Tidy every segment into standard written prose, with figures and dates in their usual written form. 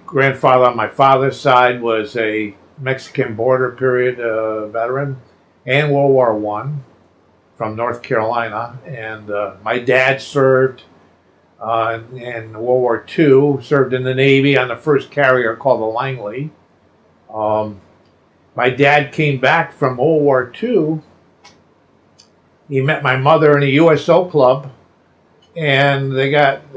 grandfather on my father's side was a Mexican border period veteran and World War One from North Carolina, and my dad served in World War II, served in the Navy on the first carrier called the Langley. Um, my dad came back from World War II. He met my mother in a USO club, and they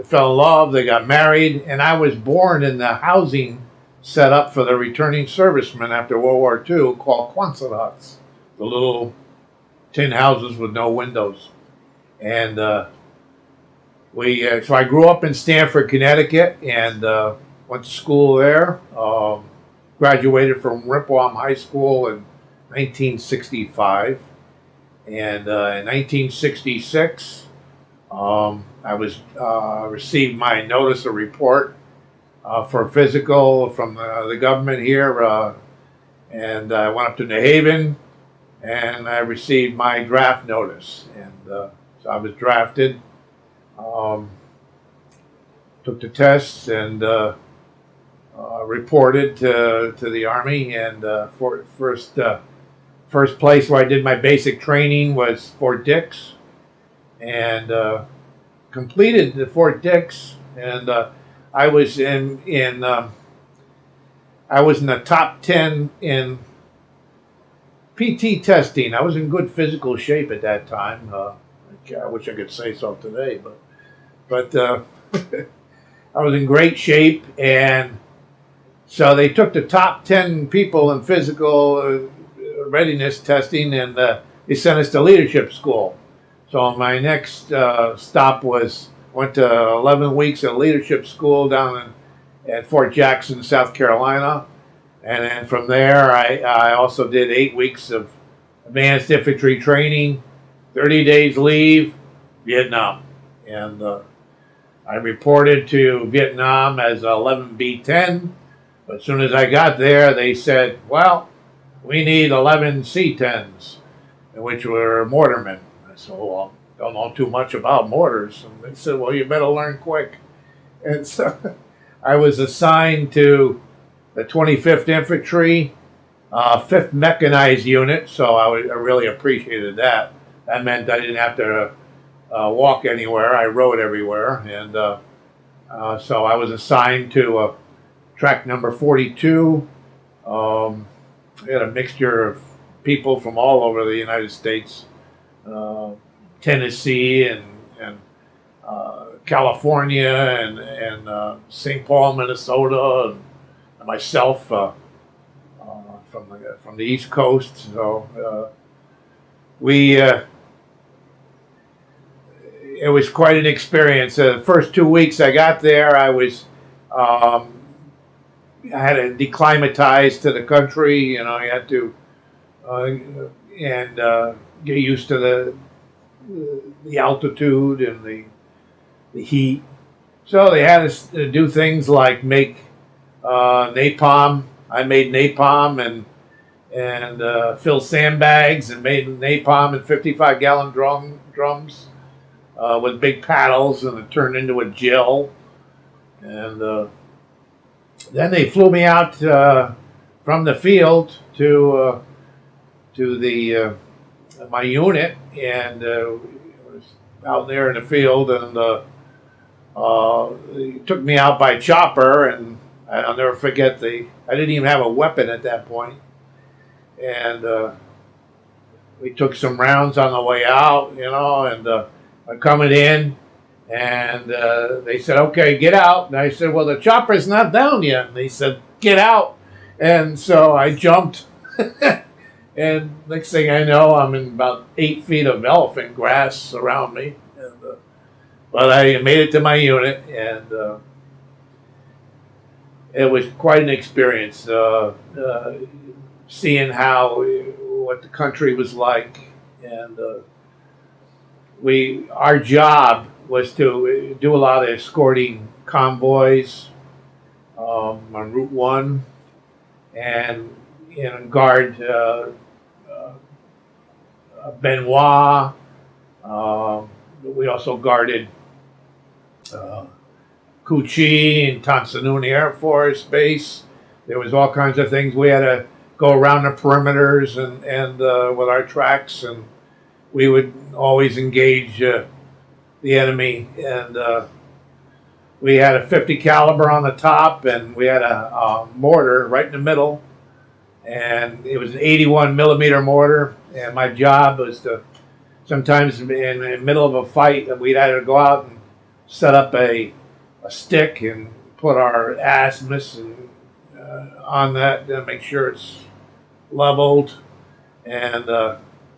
fell in love. They got married, and I was born in the housing set up for the returning servicemen after World War II called Quonset huts, the little tin houses with no windows. And so I grew up in Stamford, Connecticut, and went to school there. Graduated from Rippleham High School in 1965, and in 1966, I received my notice of report for physical from the government here, and I went up to New Haven, and I received my draft notice, and so I was drafted. Took the tests and reported to the Army, and first place where I did my basic training was Fort Dix, and completed the Fort Dix, and I was in the top 10 in PT testing. I was in good physical shape at that time. I wish I could say so today, but I was in great shape, and so they took the top 10 people in physical readiness testing, and they sent us to leadership school. So my next stop went to 11 weeks of leadership school down at Fort Jackson, South Carolina, and then from there I also did 8 weeks of advanced infantry training, 30 days leave, Vietnam, and I reported to Vietnam as 11B10. But as soon as I got there, they said, well, we need 11 C-10s, which were mortarmen. I said, well, I don't know too much about mortars. And they said, well, you better learn quick. And so I was assigned to the 25th Infantry, 5th Mechanized Unit, so I really appreciated that. That meant I didn't have to walk anywhere. I rode everywhere. And so I was assigned to track number 42. We had a mixture of people from all over the United States, Tennessee and California and St. Paul, Minnesota, and myself from the East Coast. So it was quite an experience. The first 2 weeks I got there, I had to declimatize to the country. You know, you had to get used to the altitude and the heat. So they had us do things like make napalm. I made napalm and fill sandbags and made napalm in 55-gallon drums with big paddles, and it turned into a gel. And then they flew me out from the field to my unit, and was out there in the field, and they took me out by chopper, and I'll never forget I didn't even have a weapon at that point, and we took some rounds on the way out, you know, and I'm coming in. And they said, okay, get out. And I said, well, the chopper's not down yet. And they said, get out. And so I jumped. And next thing I know, I'm in about 8 feet of elephant grass around me. And, but I made it to my unit, and it was quite an experience seeing what the country was like. And our job was to do a lot of escorting convoys on Route 1 and guard Benoit. We also guarded Cu and Tansanuni Air Force Base. There was all kinds of things. We had to go around the perimeters and with our tracks, and we would always engage the enemy. And we had a 50 caliber on the top, and we had a mortar right in the middle, and it was an 81 millimeter mortar. And my job was to sometimes in the middle of a fight, we'd either go out and set up a stick and put our azimuths and, on that to make sure it's leveled. And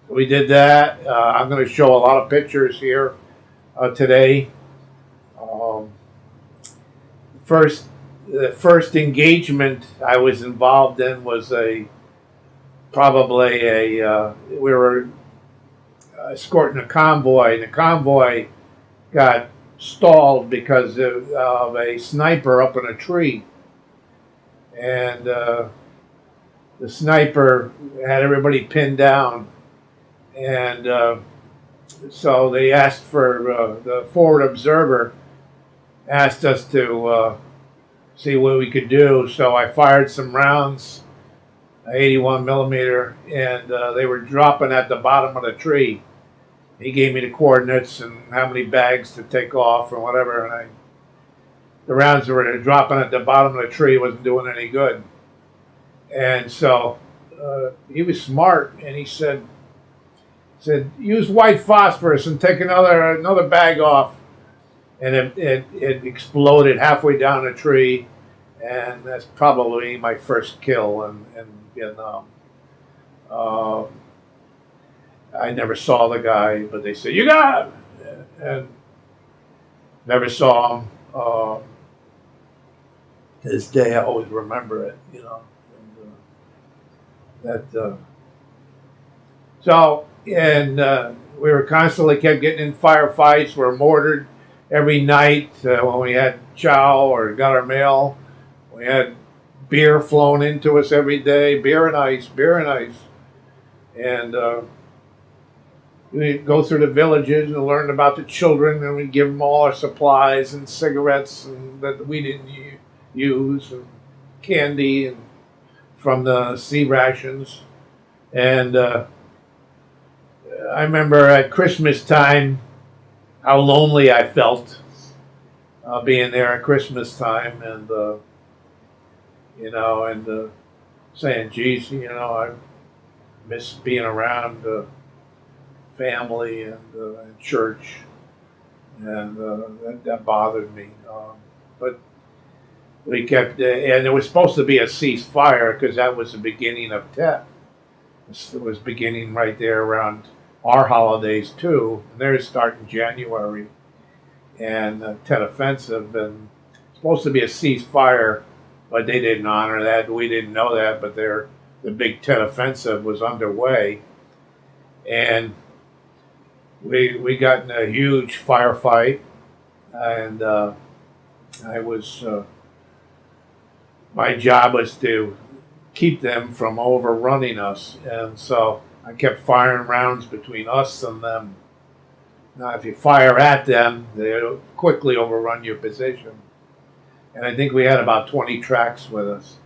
we did that. I'm going to show a lot of pictures here today. The first engagement I was involved in was we were escorting a convoy, and the convoy got stalled because of a sniper up in a tree. And the sniper had everybody pinned down. And so they asked for, the forward observer asked us to see what we could do. So I fired some rounds, 81 millimeter, and they were dropping at the bottom of the tree. He gave me the coordinates and how many bags to take off or whatever, and the rounds that were dropping at the bottom of the tree wasn't doing any good. And so he was smart, and he said, use white phosphorus and take another bag off. And it exploded halfway down the tree, and that's probably my first kill in Vietnam. I never saw the guy, but they said, you got him! And never saw him. To this day, I always remember it, And we were constantly kept getting in firefights. We were mortared every night when we had chow or got our mail. We had beer flown into us every day, beer and ice. And we'd go through the villages and learn about the children, and we'd give them all our supplies and cigarettes that we didn't use, and candy and from the sea rations. And I remember at Christmas time how lonely I felt being there at Christmas time, and saying, geez, I miss being around family and church, and that bothered me. But we kept, and it was supposed to be a ceasefire because that was the beginning of Tet. It was beginning right there around our holidays too. Theirs start in January, and Tet Offensive, and supposed to be a ceasefire, but they didn't honor that. We didn't know that, but the big Tet Offensive was underway, and we got in a huge firefight, and my job was to keep them from overrunning us, and so I kept firing rounds between us and them. Now, if you fire at them, they'll quickly overrun your position. And I think we had about 20 tracks with us.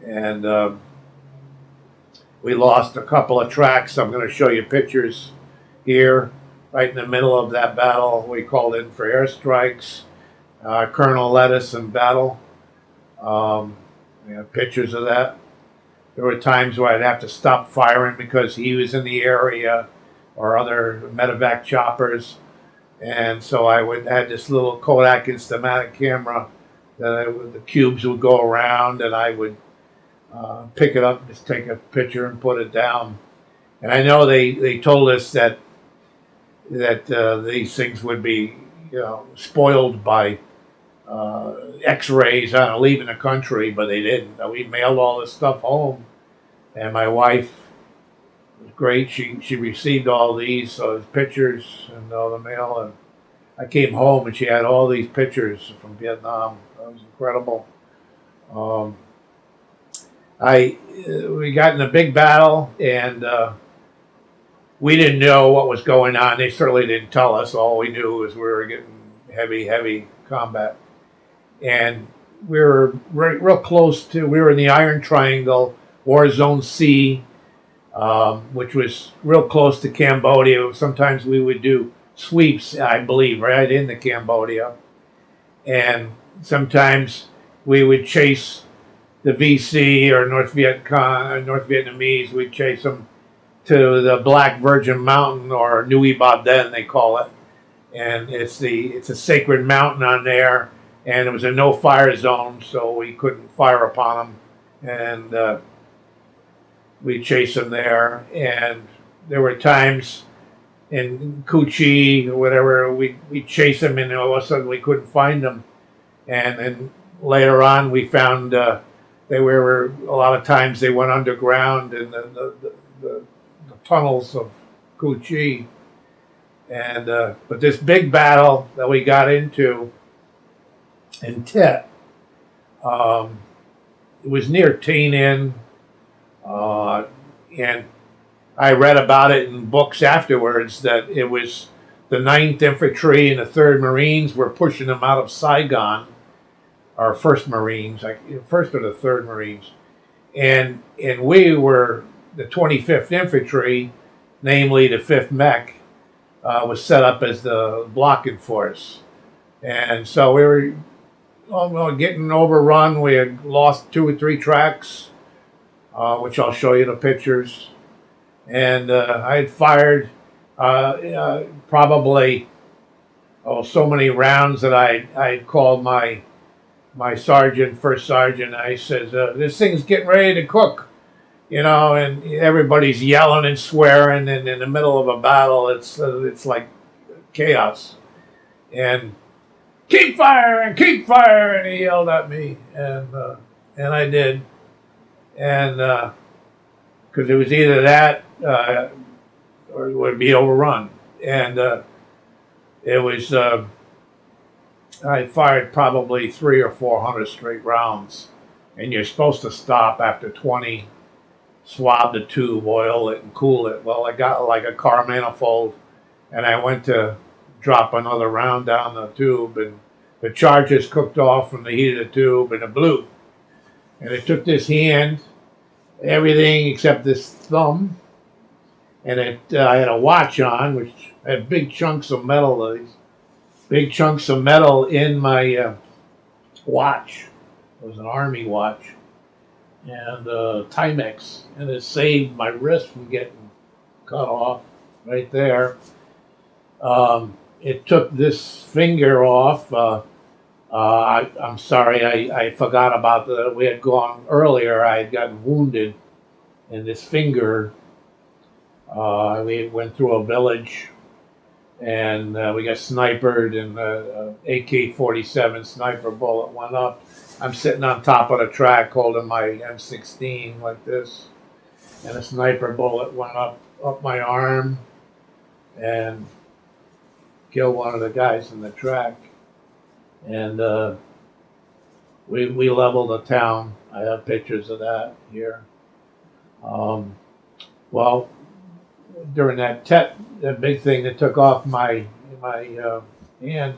And we lost a couple of tracks. I'm going to show you pictures here, right in the middle of that battle. We called in for airstrikes. Colonel led us in battle. We have pictures of that. There were times where I'd have to stop firing because he was in the area, or other medevac choppers. And so I had this little Kodak Instamatic camera that the cubes would go around, and I would pick it up, just take a picture and put it down. And I know they told us that these things would be spoiled by X-rays leaving the country, but they didn't. We mailed all this stuff home, and my wife was great. She received all these pictures and all the mail, and I came home and she had all these pictures from Vietnam. That was incredible. We got in a big battle, and we didn't know what was going on. They certainly didn't tell us. All we knew was we were getting heavy combat. and we were real close to. We were in the Iron Triangle, War Zone C, which was real close to Cambodia. Sometimes we would do sweeps, I believe, right into Cambodia, and sometimes we would chase the VC or North Vietnamese. We'd chase them to the Black Virgin Mountain, or Nui Ba Den, they call it, and it's a sacred mountain on there, and it was a no fire zone, so we couldn't fire upon them, and we chased them there. And there were times in Cu or whatever, we chase them, and all of a sudden we couldn't find them, and then later on we found they were a lot of times they went underground in the tunnels of Cu, and but this big battle that we got into in Tet, it was near Tain Inn, and I read about it in books afterwards that it was the 9th Infantry and the 3rd Marines were pushing them out of Saigon, or 1st Marines, like 1st or the 3rd Marines, and we were the 25th Infantry, namely the 5th Mech, was set up as the blocking force, and so we were getting overrun. We had lost 2 or 3 tracks, which I'll show you the pictures. And I had fired probably so many rounds that I called my sergeant, first sergeant. I said, "This thing's getting ready to cook," and everybody's yelling and swearing, and in the middle of a battle, it's like chaos. And keep firing, and he yelled at me, and I did, and because it was either that or it would be overrun, and it was I fired probably 300 or 400 straight rounds, and you're supposed to stop after 20, swab the tube, oil it, and cool it. Well, I got like a car manifold, and I went to drop another round down the tube, and the charges cooked off from the heat of the tube, and it blew. And it took this hand, everything except this thumb, and I had a watch on, which had big chunks of metal. Big chunks of metal in my watch. It was an Army watch, and Timex, and it saved my wrist from getting cut off right there. It took this finger off. I'm sorry, I forgot about that. We had gone earlier. I had gotten wounded in this finger. We went through a village, and we got sniped, and AK-47 sniper bullet went up. I'm sitting on top of the track holding my M16 like this, and a sniper bullet went up my arm and killed one of the guys in the track. And we leveled the town. I have pictures of that here. Well, during that big thing that took off my hand,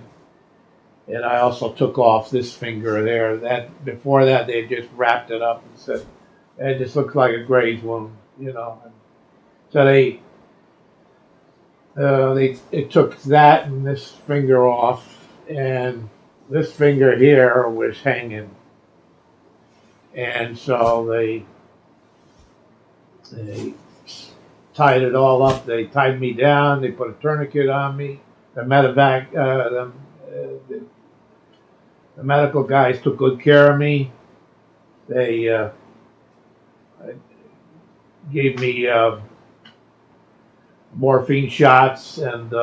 and I also took off this finger there. That before that they just wrapped it up and said it just looks like a graze wound, So it took that and this finger off, and this finger here was hanging, and so they tied it all up. They tied me down. They put a tourniquet on me. The medevac, the medical guys took good care of me. They gave me morphine shots, and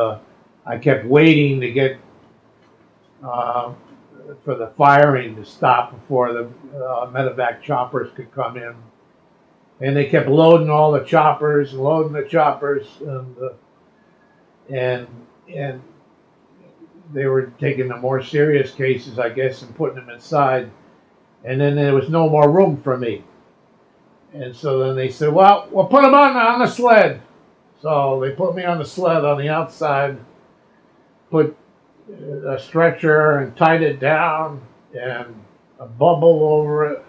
I kept waiting to get for the firing to stop before the medevac choppers could come in. And they kept loading all the choppers, and they were taking the more serious cases, I guess, and putting them inside. And then there was no more room for me. And so then they said, well, we'll put them on the sled. So they put me on the sled on the outside, put a stretcher and tied it down, and a bubble over it,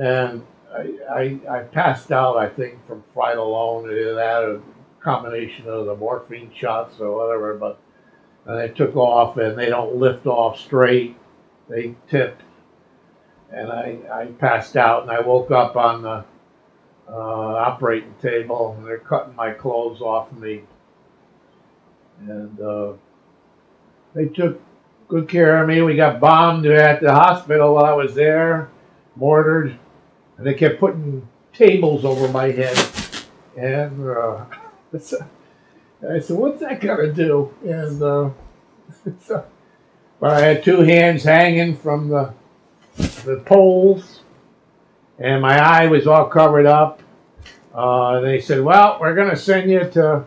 and I passed out, I think, from fright alone. It had a combination of the morphine shots or whatever, but and they took off, and they don't lift off straight. They tip, and I passed out, and I woke up on the operating table, and they're cutting my clothes off me, and they took good care of me. We got bombed at the hospital while I was there, mortared, and they kept putting tables over my head, and I said, "What's that gonna do?" And so, but I had two hands hanging from the poles, and my eye was all covered up. They said, "Well, we're going to send you to.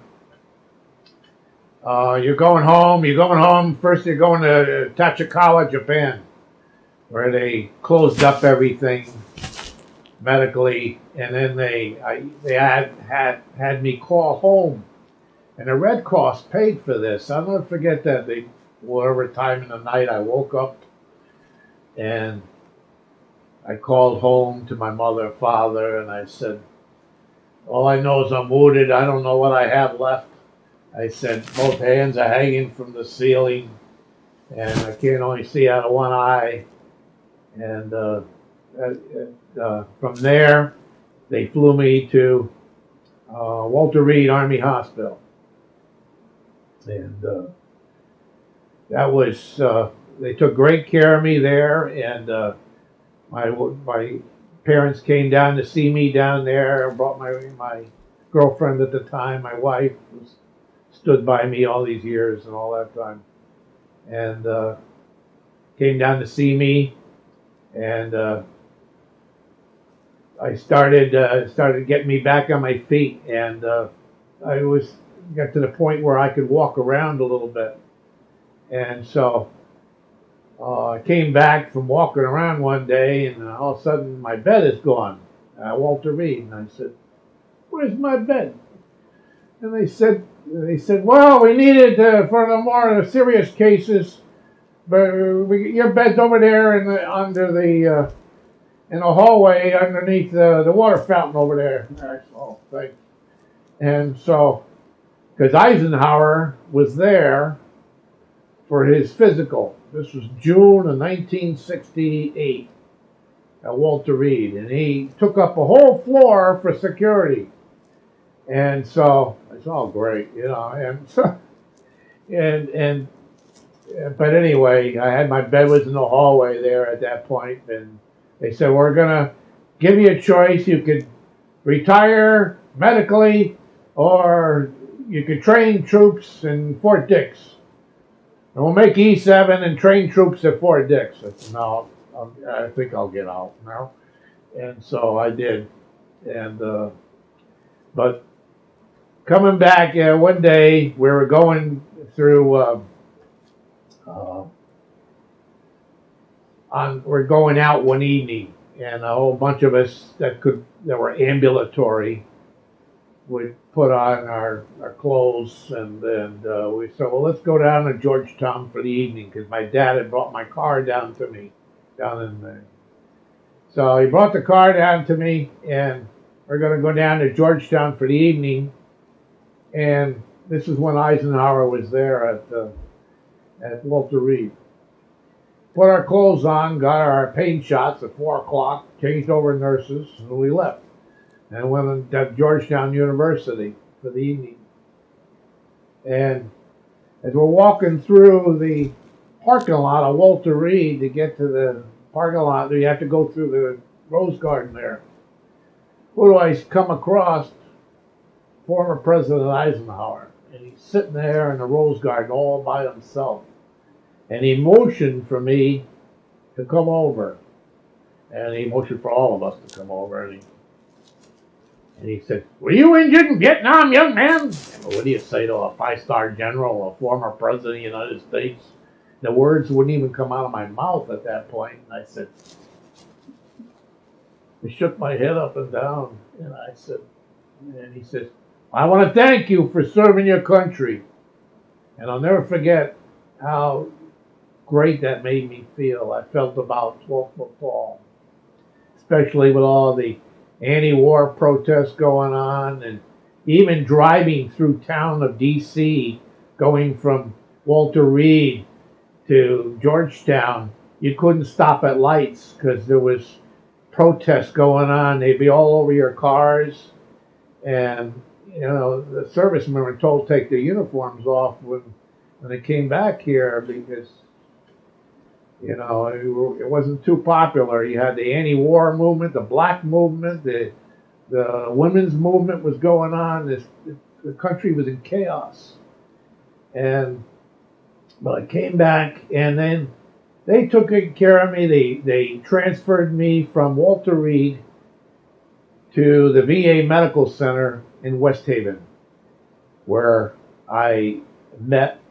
You're going home. You're going home. First, you're going to Tachikawa, Japan, where they closed up everything medically, and then they had me call home, and the Red Cross paid for this. I'll never forget that. Whatever time in the night, I woke up, and I called home to my mother and father, and I said, all I know is I'm wounded. I don't know what I have left. I said, both hands are hanging from the ceiling, and I can't only see out of one eye. And from there, they flew me to Walter Reed Army Hospital. And that was, they took great care of me there, and my parents came down to see me down there. I brought my girlfriend at the time, my wife, who stood by me all these years and all that time, and came down to see me, and I started getting me back on my feet, and I got to the point where I could walk around a little bit, and so I came back from walking around one day, and all of a sudden my bed is gone. Walter Reed, and I said, "Where's my bed?" And they said, "Well, we need it for the more serious cases, but your bed's over there in the hallway underneath the water fountain over there." And I said, "Oh, thanks." And so, because Eisenhower was there for his physical. This was June of 1968 at Walter Reed, and he took up a whole floor for security. And so it's all great, and so but anyway, my bed was in the hallway there at that point, and they said, "We're gonna give you a choice. You could retire medically, or you could train troops in Fort Dix. And we'll make E7 and train troops at Fort Dix." I said, "No, I think I'll get out now." And so I did. And but coming back, one day we were going through. We're going out one evening, and a whole bunch of us that were ambulatory would put on our clothes, and we said, "Well, let's go down to Georgetown for the evening," because my dad had brought my car down to me down in there. So he brought the car down to me, and we're going to go down to Georgetown for the evening. And this is when Eisenhower was there at Walter Reed. Put our clothes on, got our pain shots at 4 o'clock, changed over nurses, and we left. And went to Georgetown University for the evening. And as we're walking through the parking lot of Walter Reed to get to the parking lot, you have to go through the Rose Garden there. Who do I come across? Former President Eisenhower. And he's sitting there in the Rose Garden all by himself. And he motioned for me to come over. And he motioned for all of us to come over. And he said, "Were you injured in Vietnam, young man?" Well, what do you say to a 5-star general, a former president of the United States? The words wouldn't even come out of my mouth at that point. And I said, I shook my head up and down. And I said, and he says, "I want to thank you for serving your country." And I'll never forget how great that made me feel. I felt about 12 foot tall, especially with all the anti-war protests going on, and even driving through town of D.C., going from Walter Reed to Georgetown. You couldn't stop at lights because there was protests going on. They'd be all over your cars, and the servicemen were told to take their uniforms off when they came back here because it wasn't too popular. You had the anti-war movement, the black movement, the women's movement was going on. The country was in chaos, but I came back, and then they took good care of me. They transferred me from Walter Reed to the VA Medical Center in West Haven, where I met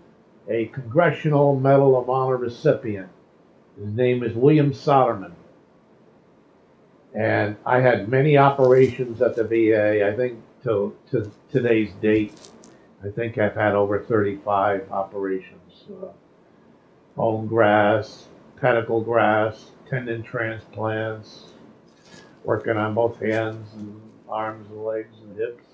a Congressional Medal of Honor recipient. His name is William Soderman. And I had many operations at the VA. I think to today's date, I think I've had over 35 operations. Bone grafts, pedicle grafts, tendon transplants, working on both hands and arms and legs and hips.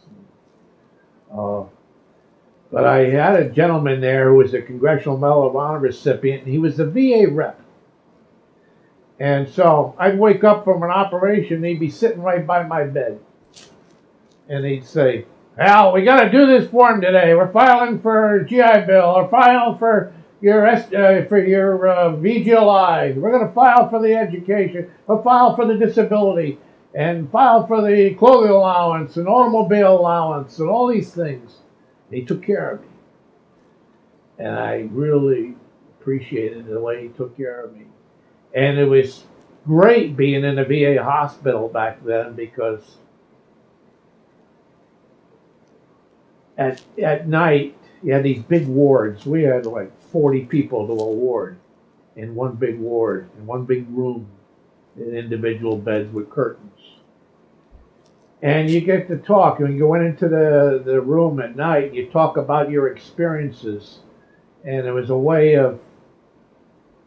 But I had a gentleman there who was a Congressional Medal of Honor recipient, and he was the VA rep. And so I'd wake up from an operation, and he'd be sitting right by my bed. And he'd say, "Al, we got to do this form today. We're filing for GI Bill, or filing for your VGLI. We're going to file for the education, or file for the disability, and file for the clothing allowance and automobile allowance and all these things." He took care of me. And I really appreciated the way he took care of me. And it was great being in a VA hospital back then because at night, you had these big wards. We had like 40 people to a ward in one big ward, in one big room, in individual beds with curtains. And you get to talk. When you went into the room at night, you talk about your experiences. And it was a way of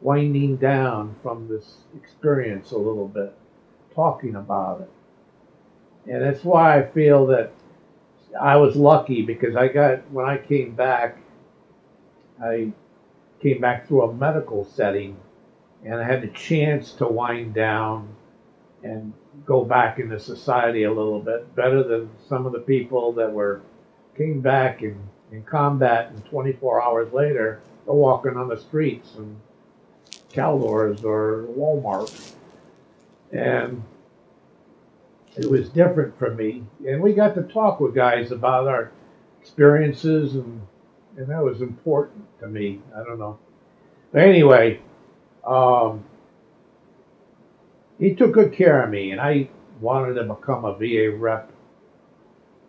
winding down from this experience a little bit, talking about it. And that's why I feel that I was lucky, because when I came back, I came back through a medical setting, and I had the chance to wind down and go back into society a little bit better than some of the people that came back in combat, and 24 hours later they're walking on the streets in Caldors or Walmart. And it was different for me, and we got to talk with guys about our experiences, and that was important to me. I don't know, but anyway, he took good care of me, and I wanted to become a VA rep.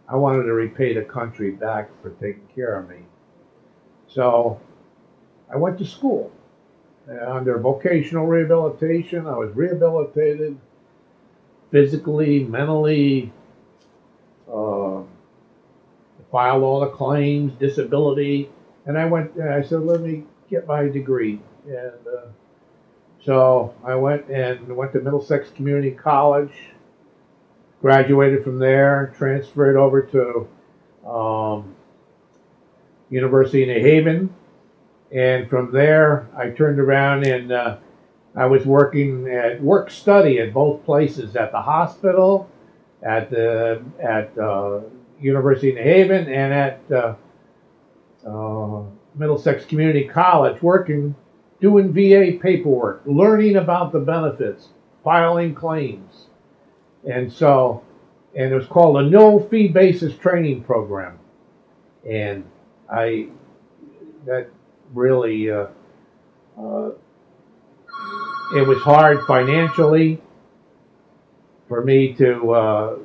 I wanted to repay the country back for taking care of me. So I went to school under vocational rehabilitation. I was rehabilitated physically, mentally, filed all the claims, disability, and I said, let me get my degree. And so I went to Middlesex Community College, graduated from there, transferred over to University of New Haven, and from there I turned around and I was working at work-study at both places, at the hospital, at University of New Haven, and at Middlesex Community College, doing VA paperwork, learning about the benefits, filing claims. And it was called a no fee basis training program. And that really, it was hard financially for me to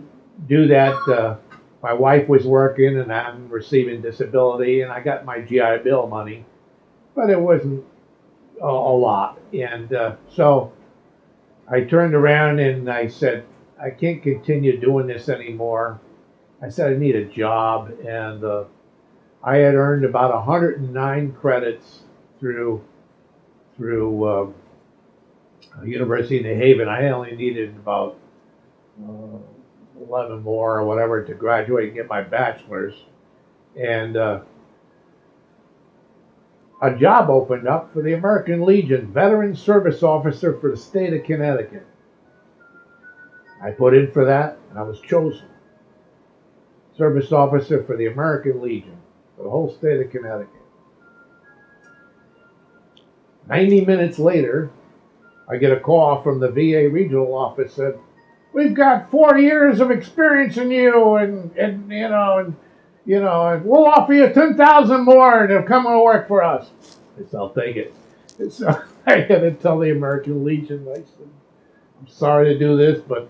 do that. My wife was working, and I'm receiving disability, and I got my GI Bill money, but it wasn't a lot. And so I turned around and I said, I can't continue doing this anymore. I said I need a job, and I had earned about 109 credits through through University of New Haven. I only needed about 11 more or whatever to graduate and get my bachelor's. And a job opened up for the American Legion, Veteran Service Officer for the state of Connecticut. I put in for that, and I was chosen. Service Officer for the American Legion for the whole state of Connecticut. 90 minutes later, I get a call from the VA regional office that we've got 4 years of experience in you, and we'll offer you 10,000 more to come and work for us. I said, I'll take it. And so I had to tell the American Legion, I said, I'm sorry to do this, but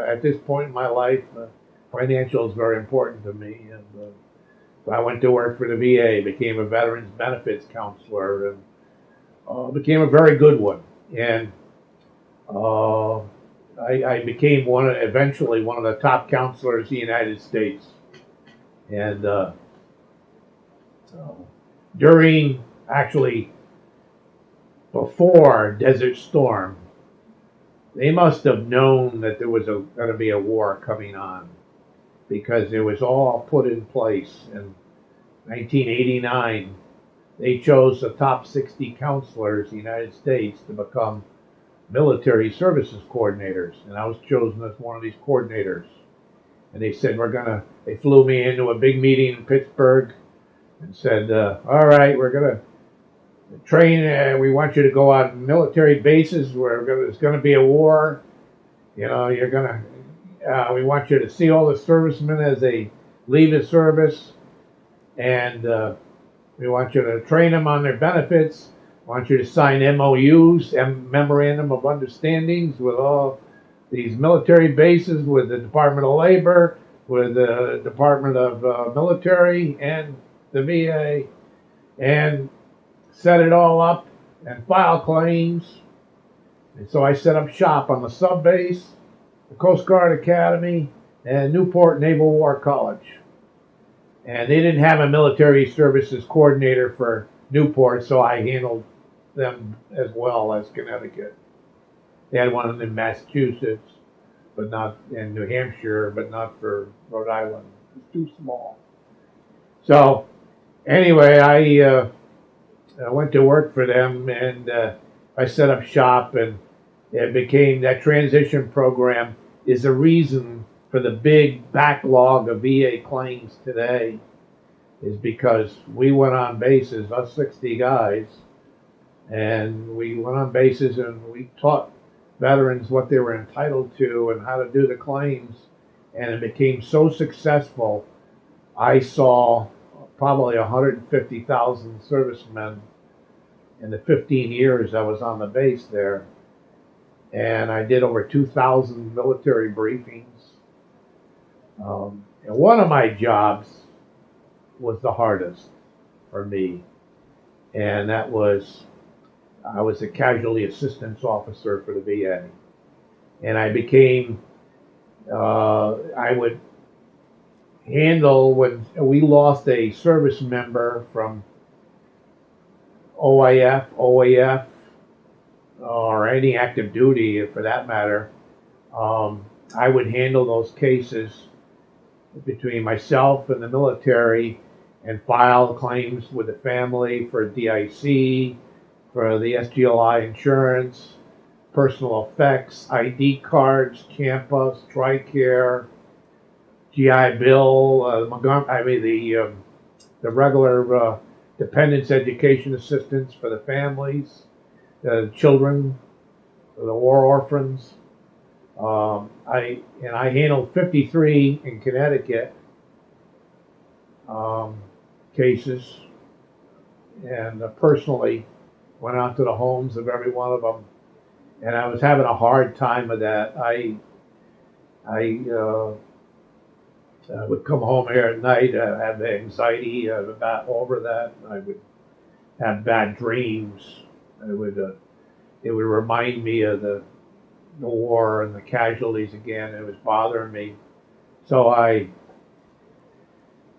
at this point in my life, financial is very important to me. And so I went to work for the VA, became a veterans benefits counselor, and became a very good one. And I became eventually one of the top counselors in the United States. And before Desert Storm, they must have known that there was going to be a war coming on, because it was all put in place. In 1989, they chose the top 60 counselors in the United States to become military services coordinators, and I was chosen as one of these coordinators. And they said, they flew me into a big meeting in Pittsburgh and said, all right, we're going to train, we want you to go on military bases where there's going to be a war. We want you to see all the servicemen as they leave the service, and we want you to train them on their benefits. We want you to sign MOUs, Memorandum of Understandings, with all these military bases, with the Department of Labor, with the Department of Military, and the VA, and set it all up and file claims. And so I set up shop on the sub base, the Coast Guard Academy, and Newport Naval War College. And they didn't have a military services coordinator for Newport, so I handled them as well as Connecticut. They had one in Massachusetts, but not in New Hampshire, but not for Rhode Island. It was too small. So anyway, I went to work for them, and I set up shop, and it became that transition program is the reason for the big backlog of VA claims today, is because we went on bases, us 60 guys, and we went on bases and we taught veterans what they were entitled to and how to do the claims, and it became so successful. I saw probably 150,000 servicemen in the 15 years I was on the base there, and I did over 2,000 military briefings. And one of my jobs was the hardest for me, and that was I was a casualty assistance officer for the VA, and I became I would handle when we lost a service member from OIF, OAF, or any active duty for that matter. I would handle those cases between myself and the military and file claims with the family for DIC, for the SGLI insurance, personal effects, ID cards, CAMPA, TRICARE, GI Bill, the regular dependents education assistance for the families, the children, the war orphans. I handled 53 in Connecticut cases, and personally went out to the homes of every one of them, and I was having a hard time with that. I would come home here at night, have anxiety about over that. I would have bad dreams. It would remind me of the war and the casualties again. It was bothering me. So I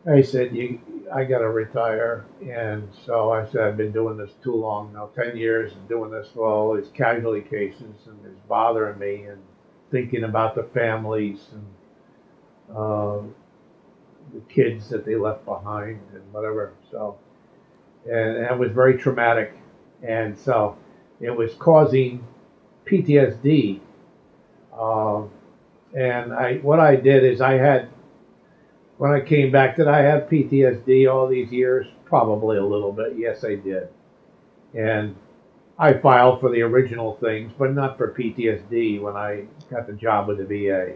I said, I got to retire. And so I said, I've been doing this too long now, 10 years and doing this for all these casualty cases, and it's bothering me and thinking about the families and the kids that they left behind and whatever. So, and it was very traumatic. And so it was causing PTSD. And what I did is when I came back, did I have PTSD all these years? Probably a little bit. Yes, I did. And I filed for the original things, but not for PTSD when I got the job with the VA.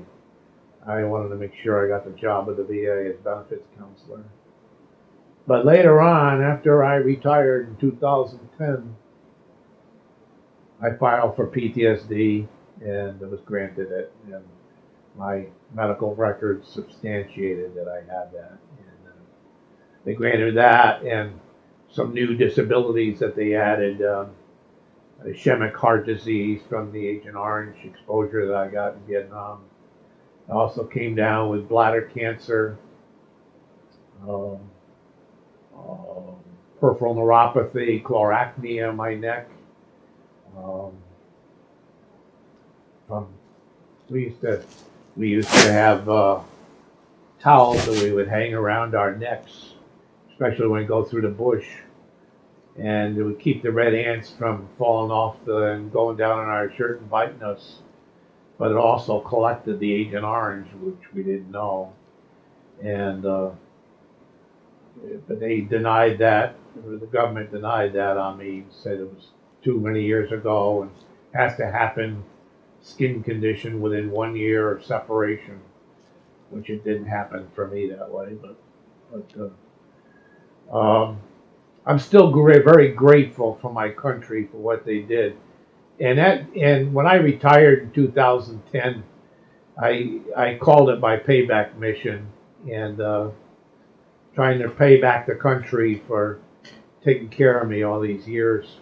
I wanted to make sure I got the job with the VA as benefits counselor. But later on, after I retired in 2010, I filed for PTSD and it was granted it. And my medical records substantiated that I had that. And they granted that and some new disabilities that they added, ischemic heart disease from the Agent Orange exposure that I got in Vietnam. I also came down with bladder cancer, peripheral neuropathy, chloracne on my neck. We used to have towels that we would hang around our necks, especially when we go through the bush, and it would keep the red ants from falling off and going down on our shirt and biting us. But it also collected the Agent Orange, which we didn't know. And but they denied that. The government denied that on me. Said it was too many years ago and has to happen. Skin condition within 1 year of separation, which it didn't happen for me that way. But I'm still very grateful for my country for what they did. And when I retired in 2010, I called it my payback mission, and trying to pay back the country for taking care of me all these years,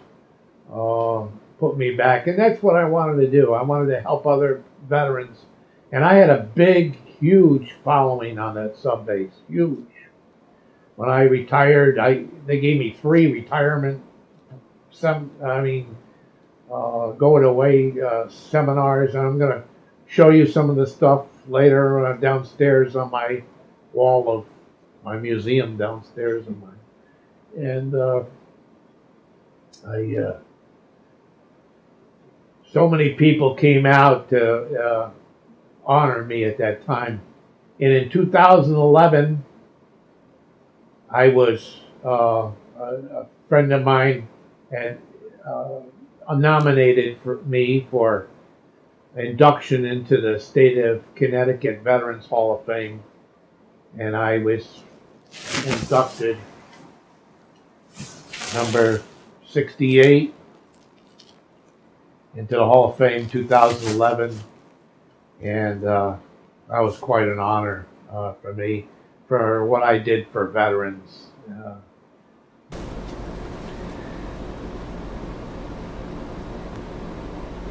put me back. And that's what I wanted to do. I wanted to help other veterans. And I had a big, huge following on that sub base, huge. When I retired, they gave me 3 retirement, going away seminars. And I'm going to show you some of the stuff later downstairs on my wall of my museum downstairs. So many people came out to honor me at that time. And in 2011, I was a friend of mine had nominated me for induction into the state of Connecticut Veterans Hall of Fame, and I was inducted number 68 into the Hall of Fame 2011, and that was quite an honor for me for what I did for veterans.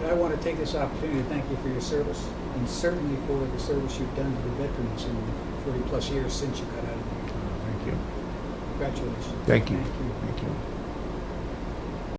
I want to take this opportunity to thank you for your service, and certainly for the service you've done to the veterans in the 40 plus years since you got out of the Army. Thank you. Congratulations. Thank you. Thank you. Thank you.